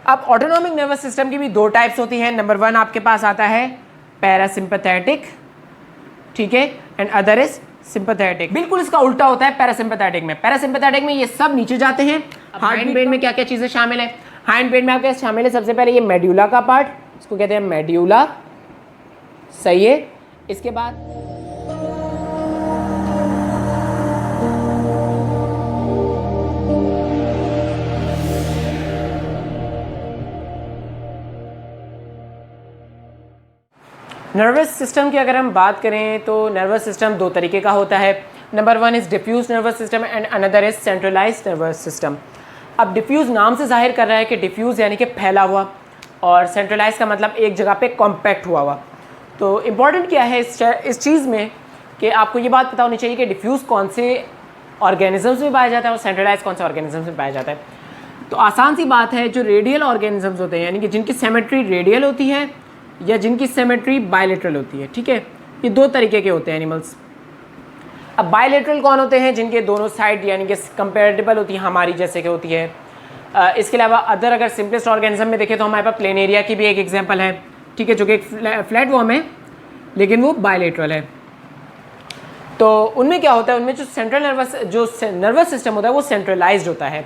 अब autonomic nervous system की भी दो टाइप्स होती हैं। नंबर 1 आपके पास आता है पैरासिम्पैथेटिक, ठीक है, एंड अदर इज सिंपैथेटिक। बिल्कुल इसका उल्टा होता है पैरासिम्पैथेटिक में। पैरासिम्पैथेटिक में ये सब नीचे जाते हैं। हाइंड ब्रेन में क्या क्या चीजें शामिल है? हाइंड ब्रेन में आपके शामिल है सबसे पहले ये मेड्यूला का पार्ट, इसको कहते हैं मेड्यूला, सही है। इसके बाद नर्वस सिस्टम की अगर हम बात करें तो नर्वस सिस्टम दो तरीके का होता है। Number 1 is diffuse nervous system and another is centralized nervous system. अब डिफ्यूज नाम से जाहिर कर रहा है कि डिफ्यूज यानी कि फैला हुआ, और सेंट्रलाइज का मतलब एक जगह पे कॉम्पैक्ट हुआ हुआ। तो इम्पॉर्टेंट क्या है इस चीज़ में कि आपको ये बात पता होनी चाहिए कि डिफ्यूज कौन से ऑर्गेनिजम्स में पाया जाता है और सेंट्रलाइज कौन से ऑर्गेनिजम्स में पाया जाता है। तो आसान सी बात है, जो रेडियल ऑर्गेनिजम्स होते हैं यानी कि जिनकी सिमेट्री रेडियल होती है या जिनकी सिमेट्री बायलेटरल होती है, ठीक है, ये दो तरीके के होते हैं एनिमल्स। अब बायलेटरल कौन होते हैं? जिनके दोनों साइड यानी कि कंपेरेटिबल होती है, हमारी जैसे कि होती है। इसके अलावा अदर अगर सिंपलेस्ट ऑर्गेनिज्म में देखें तो हमारे पास प्लेनेरिया की भी एक एग्जांपल है, ठीक है, जो कि एक फ्लैट फॉर्म है लेकिन वो बायलेटरल है। तो उनमें क्या होता है, उनमें जो सेंट्रल नर्वस सिस्टम होता है वो सेंट्रलाइज्ड होता है।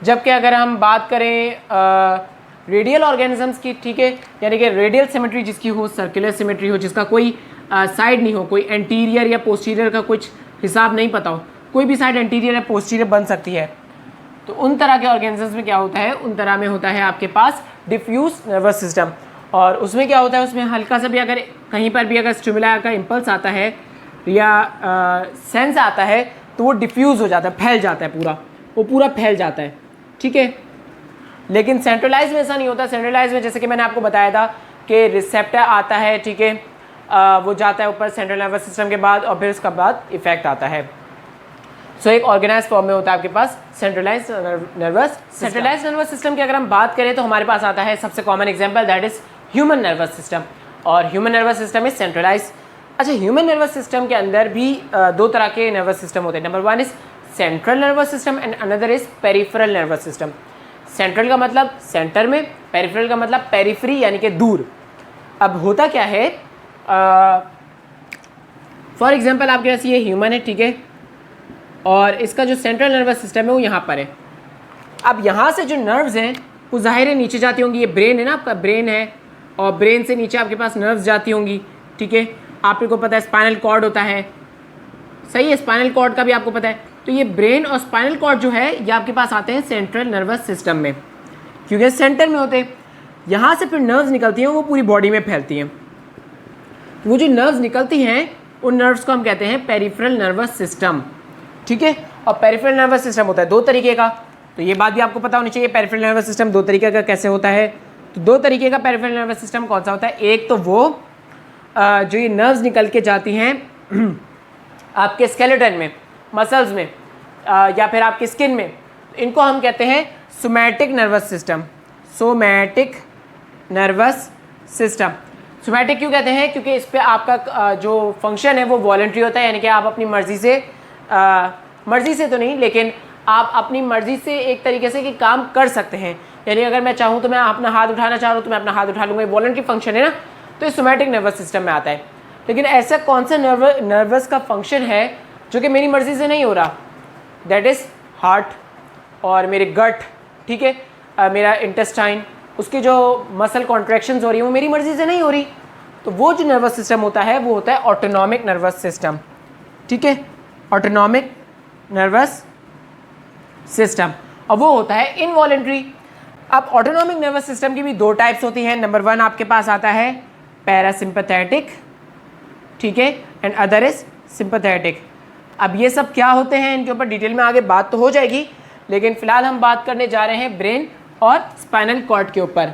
जबकि अगर हम बात करें रेडियल ऑर्गेनिजम्स की, ठीक है, यानी कि रेडियल सिमेट्री जिसकी हो, सर्कुलर सिमेट्री हो, जिसका कोई साइड नहीं हो, कोई एंटीरियर या पोस्टीरियर का कुछ हिसाब नहीं पता हो, कोई भी साइड एंटीरियर या पोस्टीरियर बन सकती है, तो उन तरह के ऑर्गेनिजम्स में क्या होता है, उन तरह में होता है आपके पास डिफ्यूज नर्वस सिस्टम। और उसमें क्या होता है, उसमें हल्का सा भी अगर कहीं पर भी अगर स्टिमुला का इम्पल्स आता है या सेंस आता है तो वो डिफ्यूज़ हो जाता है, फैल जाता है पूरा, वो पूरा फैल जाता है, ठीक है। लेकिन सेंट्रलाइज में ऐसा नहीं होता। सेंट्रलाइज में जैसे कि मैंने आपको बताया था कि रिसेप्टर आता है, ठीक है, वो जाता है ऊपर सेंट्रल नर्वस सिस्टम के बाद और फिर उसके बाद इफेक्ट आता है। सो एक ऑर्गेनाइज फॉर्म में होता है आपके पास सेंट्रलाइज नर्वस सिस्टम की अगर हम बात करें तो हमारे पास आता है सबसे common example, that is human nervous system. और human nervous system is centralise. अच्छा, ह्यूमन नर्वस सिस्टम के अंदर भी दो तरह के नर्वस सिस्टम होते हैं। Number 1 is central nervous system and another is peripheral nervous system. Central का मतलब सेंटर में, पेरिफेरल का मतलब पेरिफेरी यानी कि दूर। अब होता क्या है, फॉर एग्जांपल आपके पास ये ह्यूमन है, ठीक है, और इसका जो सेंट्रल नर्वस सिस्टम है वो यहाँ पर है। अब यहाँ से जो नर्व्स हैं वो ज़ाहिर है नीचे जाती होंगी। ये ब्रेन है ना, आपका ब्रेन है, और ब्रेन से नीचे आपके पास नर्व्स जाती होंगी, ठीक है। आपको पता है स्पाइनल कॉर्ड होता है, सही है, स्पाइनल कॉर्ड का भी आपको पता है। तो ये ब्रेन और स्पाइनल कॉर्ड जो है ये आपके पास आते हैं सेंट्रल नर्वस सिस्टम में, क्योंकि सेंटर में होते हैं। यहाँ से फिर नर्व्स निकलती हैं, वो पूरी बॉडी में फैलती हैं। वो जो नर्व्स निकलती हैं उन नर्व्स को हम कहते हैं पेरिफेरल नर्वस सिस्टम, ठीक है। और पेरिफेरल नर्वस सिस्टम होता है दो तरीके का, तो ये बात भी आपको पता होनी चाहिए। पेरिफेरल नर्वस सिस्टम दो तरीके का कैसे होता है? तो दो तरीके का पेरिफेरल नर्वस सिस्टम कौन सा होता है? एक तो वो जो ये नर्व्स निकल के जाती हैं आपके स्केलेटन में, मसल्स में, या फिर आपकी स्किन में, इनको हम कहते हैं somatic nervous system. Somatic nervous system. Somatic क्यों कहते हैं? क्योंकि इस पर आपका जो फंक्शन है वो वॉलंटरी होता है, यानी कि आप अपनी मर्जी से तो नहीं, लेकिन आप अपनी मर्जी से एक तरीके से कि काम कर सकते हैं। यानी अगर मैं चाहूँ तो मैं अपना हाथ उठाना चाह रहा हूँ तो मैं अपना हाथ उठा लूँगा, ये वॉलंटरी फंक्शन है ना, तो ये सोमैटिक नर्वस सिस्टम में आता है। लेकिन ऐसा कौन सा नर्वस का फंक्शन है जो कि मेरी मर्जी से नहीं हो रहा? दैट इज़ हार्ट और मेरे गट, ठीक है, मेरा इंटेस्टाइन, उसकी जो मसल कॉन्ट्रैक्शंस हो रही हैं वो मेरी मर्जी से नहीं हो रही। तो वो जो नर्वस सिस्टम होता है वो होता है ऑटोनॉमिक नर्वस सिस्टम, ठीक है, ऑटोनॉमिक नर्वस सिस्टम। और वो होता है इनवॉलेंट्री। अब ऑटोनॉमिक नर्वस सिस्टम की भी दो टाइप्स होती हैं। नंबर 1 आपके पास आता है पैरासिम्पैथेटिक, ठीक है, एंड अदर इज सिंपैथेटिक। अब ये सब क्या होते हैं, इनके ऊपर डिटेल में आगे बात तो हो जाएगी, लेकिन फिलहाल हम बात करने जा रहे हैं ब्रेन और स्पाइनल कॉर्ड के ऊपर।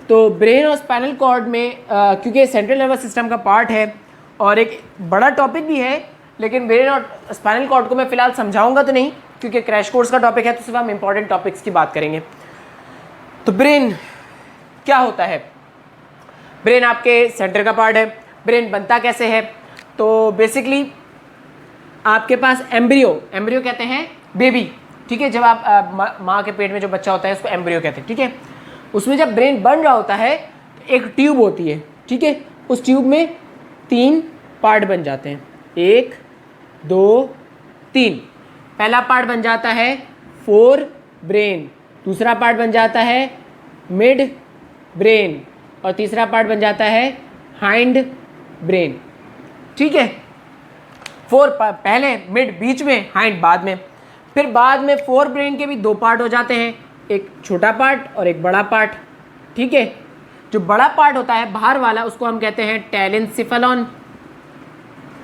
तो ब्रेन और स्पाइनल कॉर्ड में क्योंकि सेंट्रल नर्वस सिस्टम का पार्ट है और एक बड़ा टॉपिक भी है, लेकिन ब्रेन और स्पाइनल कॉर्ड को मैं फिलहाल समझाऊंगा तो नहीं, क्योंकि क्रैश कोर्स का टॉपिक है, तो सिर्फ हम इंपॉर्टेंट टॉपिक्स की बात करेंगे। तो ब्रेन क्या होता है? ब्रेन आपके सेंटर का पार्ट है। ब्रेन बनता कैसे है? तो बेसिकली आपके पास एम्ब्रियो कहते हैं बेबी, ठीक है, जब आप माँ के पेट में जो बच्चा होता है उसको एम्ब्रियो कहते हैं, ठीक है। उसमें जब ब्रेन बन रहा होता है तो एक ट्यूब होती है, ठीक है, उस ट्यूब में 3 पार्ट बन जाते हैं, 1 2 3। पहला पार्ट बन जाता है फोर ब्रेन, दूसरा पार्ट बन जाता है मिड ब्रेन और तीसरा पार्ट बन जाता है हाइंड ब्रेन, ठीक है। फोर पहले, मिड बीच में, हाइंड बाद में। फिर बाद में फोर ब्रेन के भी 2 पार्ट हो जाते हैं, एक छोटा पार्ट और एक बड़ा पार्ट, ठीक है। जो बड़ा पार्ट होता है बाहर वाला उसको हम कहते हैं टेलेंसिफेलॉन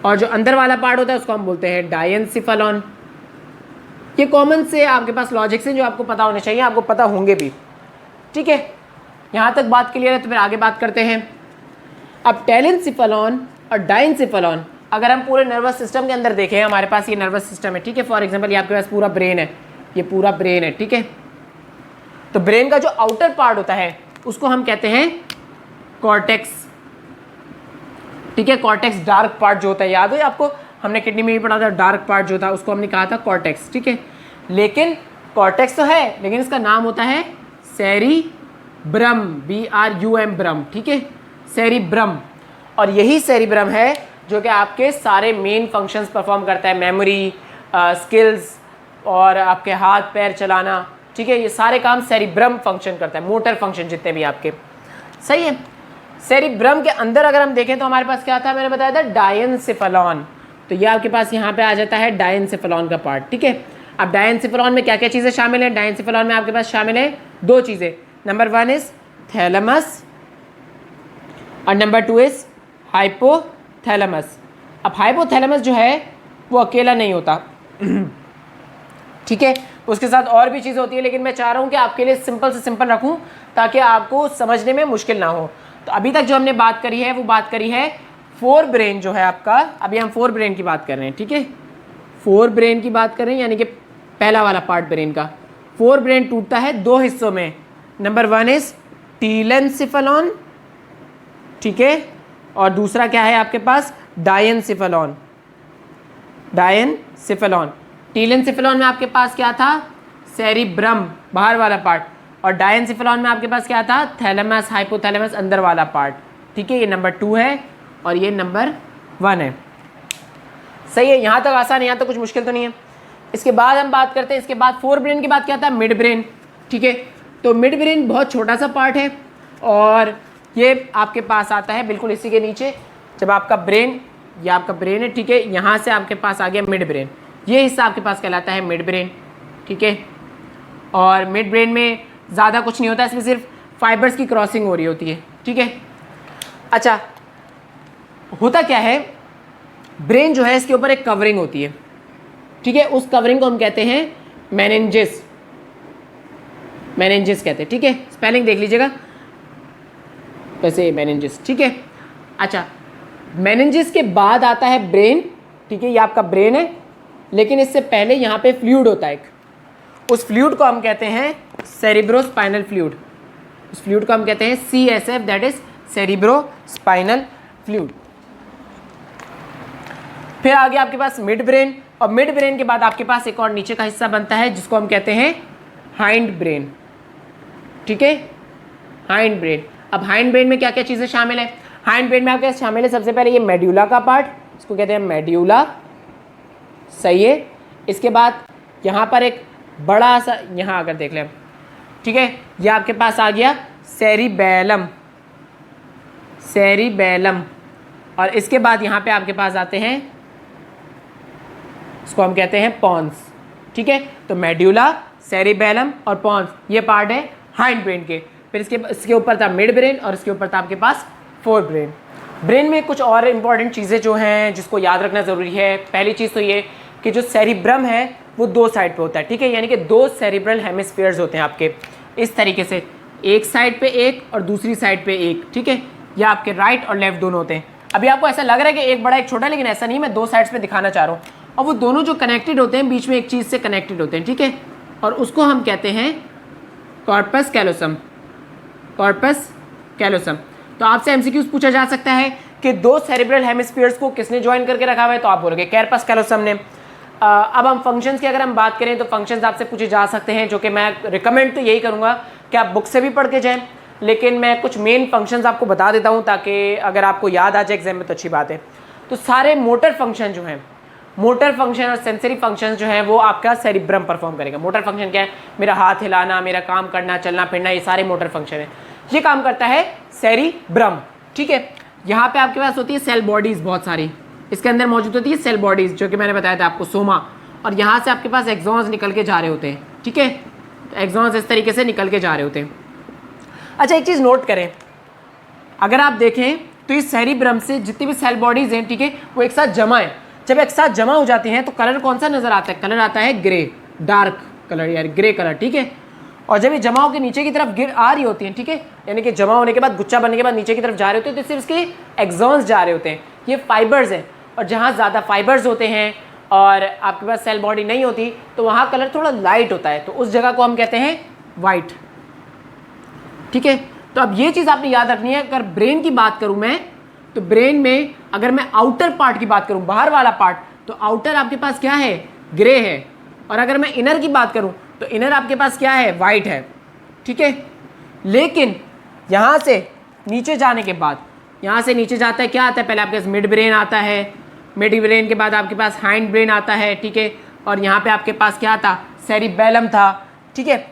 और जो अंदर वाला पार्ट होता है उसको हम बोलते हैं डायेंसिफेलॉन। ये कॉमन से आपके पास लॉजिक से जो आपको पता होने चाहिए, आपको पता होंगे भी, ठीक है। यहाँ तक बात क्लियर है तो फिर आगे बात करते हैं। अब टेलेंसिफेलॉन और डायेंसिफेलॉन अगर हम पूरे नर्वस सिस्टम के अंदर देखें, हमारे पास ये नर्वस सिस्टम है, ठीक है। फॉर एग्जांपल ये आपके पास पूरा ब्रेन है, ये पूरा ब्रेन है, ठीक है। तो ब्रेन का जो आउटर पार्ट होता है उसको हम कहते हैं कॉर्टेक्स, ठीक है। कॉर्टेक्स डार्क पार्ट जो होता है, याद है आपको, हमने किडनी में भी पढ़ा था, डार्क पार्ट जो था उसको हमने कहा था कॉर्टेक्स, ठीक है। लेकिन कॉर्टेक्स तो है लेकिन इसका नाम होता है सेरिब्रम, BRUM ब्रम, ठीक है, सेरिब्रम। और यही सेरिब्रम है जो कि आपके सारे मेन फंक्शंस परफॉर्म करता है, मेमोरी, स्किल्स और आपके हाथ पैर चलाना, ठीक है। ये सारे काम सेरिब्रम फंक्शन करता है, मोटर फंक्शन जितने भी आपके, सही है। सेरिब्रम के अंदर अगर हम देखें तो हमारे पास क्या था, मैंने बताया था डायेंसिफेलॉन। तो ये आपके पास यहाँ पे आ जाता है डायेंसिफेलॉन का पार्ट, ठीक है। अब डायेंसिफेलॉन में क्या क्या चीज़ें शामिल हैं? डायेंसिफेलॉन में आपके पास शामिल है 2 चीज़ें, नंबर 1 इज थैलेमस और नंबर 2 इज हाइपोथैलेमस। अब हाइपोथैलेमस जो है वो अकेला नहीं होता, ठीक है, उसके साथ और भी चीज़ें होती है, लेकिन मैं चाह रहा हूँ कि आपके लिए सिंपल से सिंपल रखूँ ताकि आपको समझने में मुश्किल ना हो। तो अभी तक जो हमने बात करी है वो बात करी है फोर ब्रेन जो है आपका, अभी हम फोर ब्रेन की बात कर रहे हैं, ठीक है। फोर ब्रेन की बात कर रहे हैं, यानी कि पहला वाला पार्ट ब्रेन का। फोर ब्रेन टूटता है 2 हिस्सों में, नंबर 1 इज टीलेंसिफेलॉन, ठीक है, और दूसरा क्या है आपके पास, डायेंसिफेलॉन। डायेंसिफेलॉन, टीलेंसिफेलॉन में आपके पास क्या था, सेरिब्रम बाहर वाला पार्ट, और डायेंसिफेलॉन में आपके पास क्या था, थैलेमस हाइपोथैलेमस अंदर वाला पार्ट, ठीक है। ये नंबर 2 है और ये नंबर 1 है, सही है। यहाँ तक आसान है, यहाँ तक कुछ मुश्किल तो नहीं है। इसके बाद हम बात करते हैं, इसके बाद फोर ब्रेन की बात क्या था, मिड ब्रेन, ठीक है। तो मिड ब्रेन बहुत छोटा सा पार्ट है और ये आपके पास आता है बिल्कुल इसी के नीचे। जब आपका ब्रेन, ये आपका ब्रेन है, ठीक है, यहाँ से आपके पास आ गया मिड ब्रेन, ये हिस्सा आपके पास कहलाता है मिड ब्रेन, ठीक है। और मिड ब्रेन में ज़्यादा कुछ नहीं होता, इसमें सिर्फ फाइबर्स की क्रॉसिंग हो रही होती है, ठीक है। अच्छा, होता क्या है, ब्रेन जो है इसके ऊपर एक कवरिंग होती है, ठीक है, उस कवरिंग को हम कहते हैं मेनिंजेस, मेनिंजेस कहते हैं, ठीक है। स्पेलिंग देख लीजिएगा वैसे, मेनिंजेस, ठीक है। अच्छा, मेनिंजेस के बाद आता है ब्रेन, ठीक है, ये आपका ब्रेन है, लेकिन इससे पहले यहाँ पे फ्लूइड होता है एक, उस फ्लूइड को हम कहते हैं सेरिब्रोस्पाइनल फ्लूइड, उस फ्लूइड को हम कहते हैं CSF, that is cerebrospinal fluid. फिर आगे आपके पास मिड ब्रेन, और मिड ब्रेन के बाद आपके पास एक और नीचे का हिस्सा बनता है जिसको हम कहते हैं हाइंड ब्रेन, ठीक है, हाइंड ब्रेन। अब हाइंड ब्रेन में क्या क्या चीज़ें शामिल है, हाइंड ब्रेन में आपके पास शामिल है सबसे पहले ये मेड्यूला का पार्ट, इसको कहते हैं मेड्यूला, सही है। इसके बाद यहाँ पर एक बड़ा सा, यहाँ अगर देख लें, ठीक है, ये आपके पास आ गया सेरिबेलम, सेरिबेलम। और इसके बाद यहाँ पे आपके पास आते हैं, इसको हम कहते हैं पॉन्स, ठीक है। तो मेड्यूला, सेरिबेलम और पॉन्स, ये पार्ट है हाइंड ब्रेन के। फिर इसके ऊपर था मिड ब्रेन और इसके ऊपर था आपके पास फोर ब्रेन। ब्रेन में कुछ और इंपॉर्टेंट चीज़ें जो हैं जिसको याद रखना ज़रूरी है, पहली चीज़ तो ये कि जो सेरिब्रम है वो 2 साइड पे होता है, ठीक है, यानी कि 2 सेरिब्रल हेमिस्फीयर्स होते हैं आपके, इस तरीके से, एक साइड पे एक और दूसरी साइड पे एक, ठीक है, या आपके राइट और लेफ्ट दोनों होते हैं। अभी आपको ऐसा लग रहा है कि एक बड़ा एक छोटा, लेकिन ऐसा नहीं, मैं 2 साइड्स पे दिखाना चाह रहा हूँ, और वो दोनों जो कनेक्टेड होते हैं बीच में एक चीज़ से कनेक्टेड होते हैं, ठीक है, और उसको हम कहते हैं कॉर्पस कैलोसम, कॉर्पस कैलोसम। तो आपसे MCQs पूछा जा सकता है कि 2 सेरिब्रल हेमिस्फीयर्स को किसने ज्वाइन करके रखा हुआ है, तो आप बोलोगे कॉर्पस कैलोसम ने। अब हम फंक्शंस की अगर हम बात करें तो फंक्शंस आपसे पूछे जा सकते हैं, जो कि मैं रिकमेंड तो यही करूँगा कि आप बुक से भी पढ़ के जाएं, लेकिन मैं कुछ मेन फंक्शंस आपको बता देता हूं ताकि अगर आपको याद आ जाए एग्जाम में तो अच्छी बात है। तो सारे मोटर फंक्शन जो हैं, मोटर फंक्शन और सेंसरी फंक्शन जो है वो आपका सेरिब्रम परफॉर्म करेगा। मोटर फंक्शन क्या है? मेरा हाथ हिलाना, मेरा काम करना, चलना फिरना, ये सारे मोटर फंक्शन है, ये काम करता है सेरिब्रम। ठीक है, यहाँ पे आपके पास होती है सेल बॉडीज बहुत सारी, इसके अंदर मौजूद होती है सेल बॉडीज जो कि मैंने बताया था आपको, सोमा, और यहाँ से आपके पास एक्सॉन्स निकल के जा रहे होते हैं। ठीक है, तो एक्सॉन्स इस तरीके से निकल के जा रहे होते हैं। अच्छा, एक चीज़ नोट करें, अगर आप देखें तो इस सेरिब्रम से जितनी भी सेल बॉडीज हैं, ठीक है, वो एक साथ जमा है। जब एक साथ जमा हो जाती हैं तो कलर कौन सा नजर आता है? कलर आता है ग्रे, डार्क कलर यार, ग्रे कलर। ठीक है, और जब ये जमा होकर नीचे की तरफ गिर आ रही होती हैं, ठीक है, यानी कि जमा होने के बाद गुच्छा बनने के बाद नीचे की तरफ जा रहे होते हैं, तो सिर्फ इसके एक्सॉन्स जा रहे होते हैं, ये फाइबर्स हैं। और जहाँ ज़्यादा फाइबर्स होते हैं और आपके पास सेल बॉडी नहीं होती तो वहाँ कलर थोड़ा लाइट होता है, तो उस जगह को हम कहते हैं वाइट। ठीक है, तो अब ये चीज़ आपने याद रखनी है। अगर ब्रेन की बात करूँ मैं, तो ब्रेन में अगर मैं आउटर पार्ट की बात करूं, बाहर वाला पार्ट, तो आउटर आपके पास क्या है? ग्रे है। और अगर मैं इनर की बात करूं तो इनर आपके पास क्या है? वाइट है। ठीक है, लेकिन यहां से नीचे जाने के बाद, यहां से नीचे जाता है क्या आता है? पहले आपके पास मिड ब्रेन आता है, मिड ब्रेन के बाद आपके पास हाइंड ब्रेन आता है। ठीक है, और यहाँ पे आपके पास क्या था? सेरिबेलम था। ठीक है,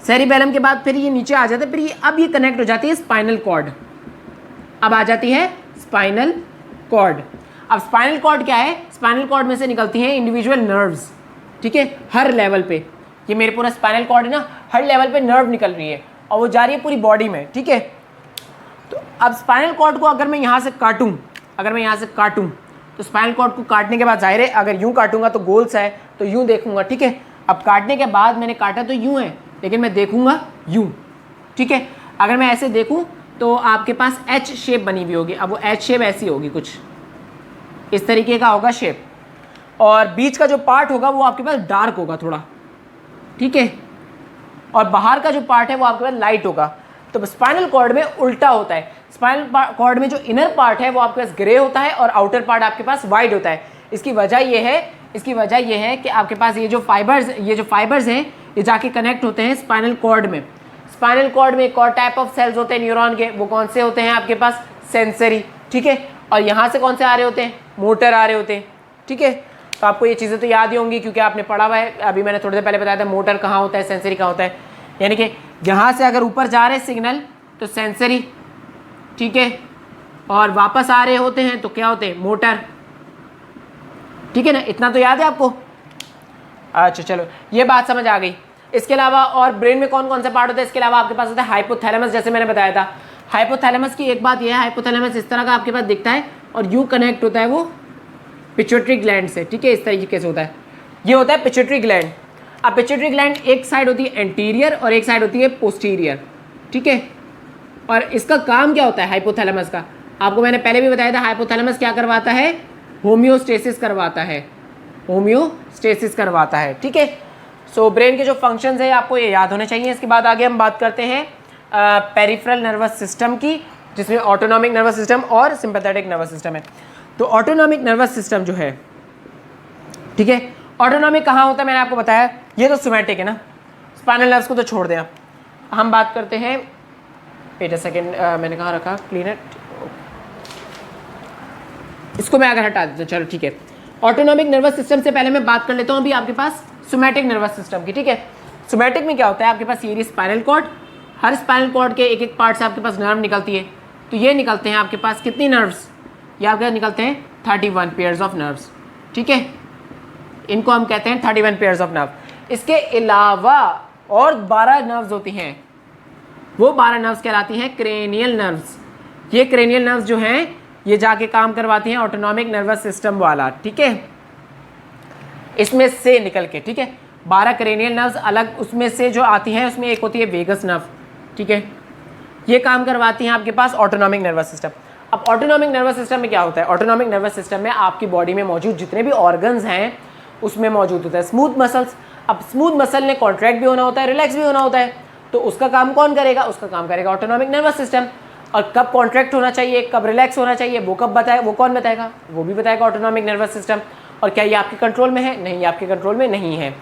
सेरिबेलम के बाद फिर ये नीचे आ जाता है, फिर ये अब ये कनेक्ट हो जाती है स्पाइनल कॉर्ड। अब आ जाती है स्पाइनल कॉर्ड। अब स्पाइनल कॉर्ड क्या है? स्पाइनल कॉर्ड में से निकलती हैं इंडिविजुअल नर्व्स। ठीक है, हर लेवल पे, ये मेरे पूरा स्पाइनल कॉर्ड है ना, हर लेवल पे नर्व निकल रही है और वो जा रही है पूरी बॉडी में। ठीक है, तो अब स्पाइनल कॉर्ड को अगर मैं यहाँ से काटूँ, अगर मैं यहाँ से काटूँ तो स्पाइनल कॉर्ड को काटने के बाद जाहिर है अगर यूँ काटूंगा तो गोल सा है, तो यूँ देखूंगा। ठीक है, अब काटने के बाद मैंने काटा तो यूँ है, लेकिन मैं देखूंगा यूँ। ठीक है, अगर मैं ऐसे देखूँ तो आपके पास एच शेप बनी हुई होगी। अब वो एच शेप ऐसी होगी, कुछ इस तरीके का होगा शेप, और बीच का जो पार्ट होगा वो आपके पास डार्क होगा थोड़ा। ठीक है, और बाहर का जो पार्ट है वो आपके पास लाइट होगा। तो स्पाइनल कॉर्ड में उल्टा होता है, स्पाइनल कॉर्ड में जो इनर पार्ट है वो आपके पास ग्रे होता है और आउटर पार्ट आपके पास वाइट होता है। इसकी वजह ये है कि आपके पास ये जो फाइबर्स हैं ये जाके कनेक्ट होते हैं स्पाइनल कॉर्ड में। स्पाइनल कॉर्ड में एक और टाइप ऑफ सेल्स होते हैं न्यूरॉन के, वो कौन से होते हैं आपके पास? सेंसरी। ठीक है, और यहाँ से कौन से आ रहे होते हैं? मोटर आ रहे होते हैं। ठीक है, तो आपको ये चीज़ें तो याद ही होंगी क्योंकि आपने पढ़ा हुआ है। अभी मैंने थोड़ी देर पहले बताया था मोटर कहाँ होता है, सेंसरी कहाँ होता है। यानी कि यहाँ से अगर ऊपर जा रहे सिग्नल तो सेंसरी, ठीक है, और वापस आ रहे होते हैं तो क्या होते हैं? मोटर। ठीक है ना, इतना तो याद है आपको? अच्छा चलो, ये बात समझ आ गई। इसके अलावा और ब्रेन में कौन कौन सा पार्ट होता है? इसके अलावा आपके पास होता है हाइपोथैलेमस, जैसे मैंने बताया था। हाइपोथैलेमस की एक बात यह है, हाइपोथैलेमस इस तरह का आपके पास दिखता है और यूँ कनेक्ट होता है वो पिट्यूटरी ग्लैंड से। ठीक है, इस तरीके से होता है, ये होता है पिट्यूटरी ग्लैंड। अब पिट्यूटरी ग्लैंड एक साइड होती है एंटीरियर और एक साइड होती है पोस्टीरियर। ठीक है, और इसका काम क्या होता है हाइपोथैलेमस का? आपको मैंने पहले भी बताया था, हाइपोथैलेमस क्या करवाता है? होम्योस्टेसिस करवाता है, होम्योस्टेसिस करवाता है। ठीक है, सो ब्रेन के जो फंक्शंस है आपको ये याद होने चाहिए। इसके बाद आगे हम बात करते हैं पेरिफेरल नर्वस सिस्टम की, जिसमें ऑटोनॉमिक नर्वस सिस्टम और सिंपैथेटिक नर्वस सिस्टम है। तो ऑटोनॉमिक नर्वस सिस्टम जो है, ठीक है, ऑटोनॉमिक कहाँ होता है मैंने आपको बताया, ये तो सोमैटिक है ना, स्पाइनल नर्व्स को तो छोड़ दें आप। हम बात करते हैं, वेट अ सेकेंड, मैंने कहाँ रखा क्लीनर, इसको मैं अगर हटा देता हूँ, चलो ठीक है। ऑटोनॉमिक नर्वस सिस्टम से पहले मैं बात कर लेता हूँ अभी आपके पास सोमैटिक नर्वस सिस्टम की। ठीक है, सोमैटिक में क्या होता है? आपके पास ये स्पाइनल कॉर्ड, हर स्पाइनल कॉर्ड के एक एक पार्ट से आपके पास नर्व निकलती है। तो ये निकलते हैं आपके पास कितनी नर्व्स? ये आपके निकलते हैं 31 पेयर्स ऑफ नर्व्स। ठीक है, इनको हम कहते हैं 31 पेयर्स ऑफ नर्व। इसके अलावा और 12 नर्व्स होती हैं, वो 12 नर्व्स कहलाती हैं क्रेनियल नर्व्स। ये क्रेनियल नर्व्स जो हैं ये जाके काम करवाती हैं ऑटोनॉमिक नर्वस सिस्टम वाला। ठीक है, इसमें से निकल के, ठीक है, 12 क्रेनियल नर्व्स अलग उसमें से जो आती हैं, उसमें एक होती है वेगस नर्व। ठीक है, ये काम करवाती हैं आपके पास ऑटोनॉमिक नर्वस सिस्टम। अब ऑटोनॉमिक नर्वस सिस्टम में क्या होता है? ऑटोनॉमिक नर्वस सिस्टम में आपकी बॉडी में मौजूद जितने भी ऑर्गन्स हैं उसमें मौजूद होता है स्मूथ मसल्स। अब स्मूथ मसल ने कॉन्ट्रैक्ट भी होना होता है, रिलैक्स भी होना होता है, तो उसका काम कौन करेगा? उसका काम करेगा ऑटोनॉमिक नर्वस सिस्टम। और कब कॉन्ट्रैक्ट होना चाहिए, कब रिलैक्स होना चाहिए, वो कब बताए, वो कौन बताएगा? वो भी बताएगा ऑटोनॉमिक नर्वस सिस्टम। और क्या ये आपके कंट्रोल में है? नहीं, आपके कंट्रोल में नहीं है।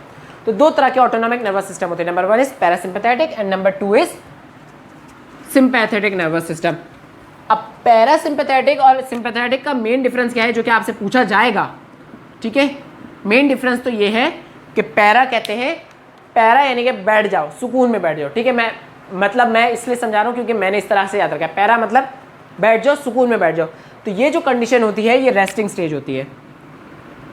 तो दो तरह के ऑटोनॉमिक नर्वस सिस्टम होते हैं, number 1 is parasympathetic and number 2 is sympathetic nervous system. अब पैरासिम्पैथेटिक और सिंपैथेटिक का मेन डिफरेंस क्या है, जो कि आपसे पूछा जाएगा, ठीक है। मेन डिफरेंस तो ये है कि पैरा कहते हैं, पैरा यानी कि बैठ जाओ, सुकून में बैठ जाओ, ठीक है। मैं इसलिए समझा रहा हूँ क्योंकि मैंने इस तरह से याद रखा है, पैरा मतलब बैठ जाओ, सुकून में बैठ जाओ। तो ये जो कंडीशन होती है ये रेस्टिंग स्टेज होती है,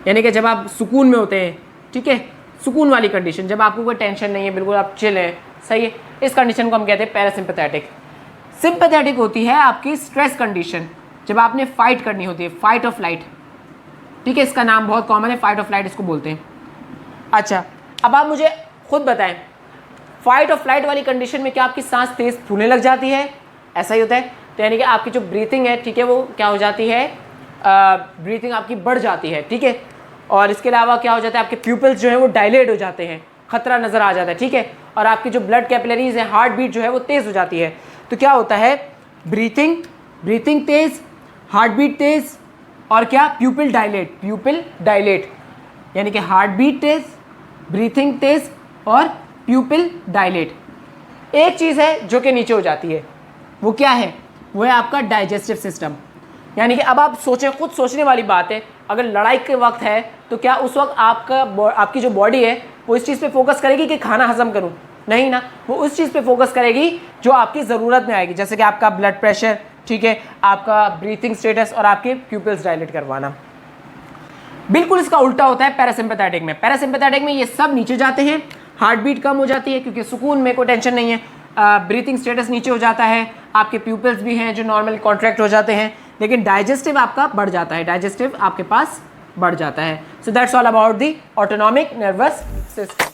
यानी कि जब आप सुकून में होते हैं, ठीक है, सुकून वाली कंडीशन, जब आपको कोई टेंशन नहीं है, बिल्कुल आप चिल हैं, सही है, इस कंडीशन को हम कहते हैं पैरासिम्पैथेटिक। सिंपैथेटिक होती है आपकी स्ट्रेस कंडीशन, जब आपने फाइट करनी होती है, फाइट और फ्लाइट, ठीक है, इसका नाम बहुत कॉमन है, फाइट और फ्लाइट इसको बोलते हैं। अच्छा, अब आप मुझे खुद बताएं, फाइट और फ्लाइट वाली कंडीशन में क्या आपकी सांस तेज फूलने लग जाती है? ऐसा ही होता है। तो यानी कि आपकी जो ब्रीथिंग है, ठीक है, वो क्या हो जाती है, ब्रीथिंग आपकी बढ़ जाती है, ठीक है। और इसके अलावा क्या हो जाता है, आपके प्यूपल्स जो है वो डायलेट हो जाते हैं, खतरा नज़र आ जाता है, ठीक है। और आपकी जो ब्लड कैपिलरीज है, हार्ट बीट जो है वो तेज़ हो जाती है। तो क्या होता है, ब्रीथिंग तेज़, हार्ट बीट तेज़, और क्या, प्यूपिल डायलेट, यानी कि हार्ट बीट तेज़, ब्रीथिंग तेज़ और प्यूपिल डायलेट। एक चीज़ है जो कि नीचे हो जाती है, वो क्या है, वो है आपका डाइजेस्टिव सिस्टम। यानी कि अब आप सोचें, खुद सोचने वाली बात है, अगर लड़ाई के वक्त है तो क्या उस वक्त आपकी जो बॉडी है वो इस चीज़ पे फोकस करेगी कि खाना हजम करूं? नहीं ना, वो उस चीज़ पे फोकस करेगी जो आपकी ज़रूरत में आएगी, जैसे कि आपका ब्लड प्रेशर, ठीक है, आपका ब्रीथिंग स्टेटस और आपके प्यूपिल्स डायलेट करवाना। बिल्कुल इसका उल्टा होता है पैरासिम्पैथेटिक में। पैरासिम्पैथेटिक में ये सब नीचे जाते हैं, हार्ट बीट कम हो जाती है क्योंकि सुकून में कोई टेंशन नहीं है, ब्रीथिंग स्टेटस नीचे हो जाता है, आपके प्यूपिल्स भी हैं जो नॉर्मल कॉन्ट्रैक्ट हो जाते हैं, लेकिन डाइजेस्टिव आपका बढ़ जाता है, डाइजेस्टिव आपके पास बढ़ जाता है। So that's all about the autonomic nervous system.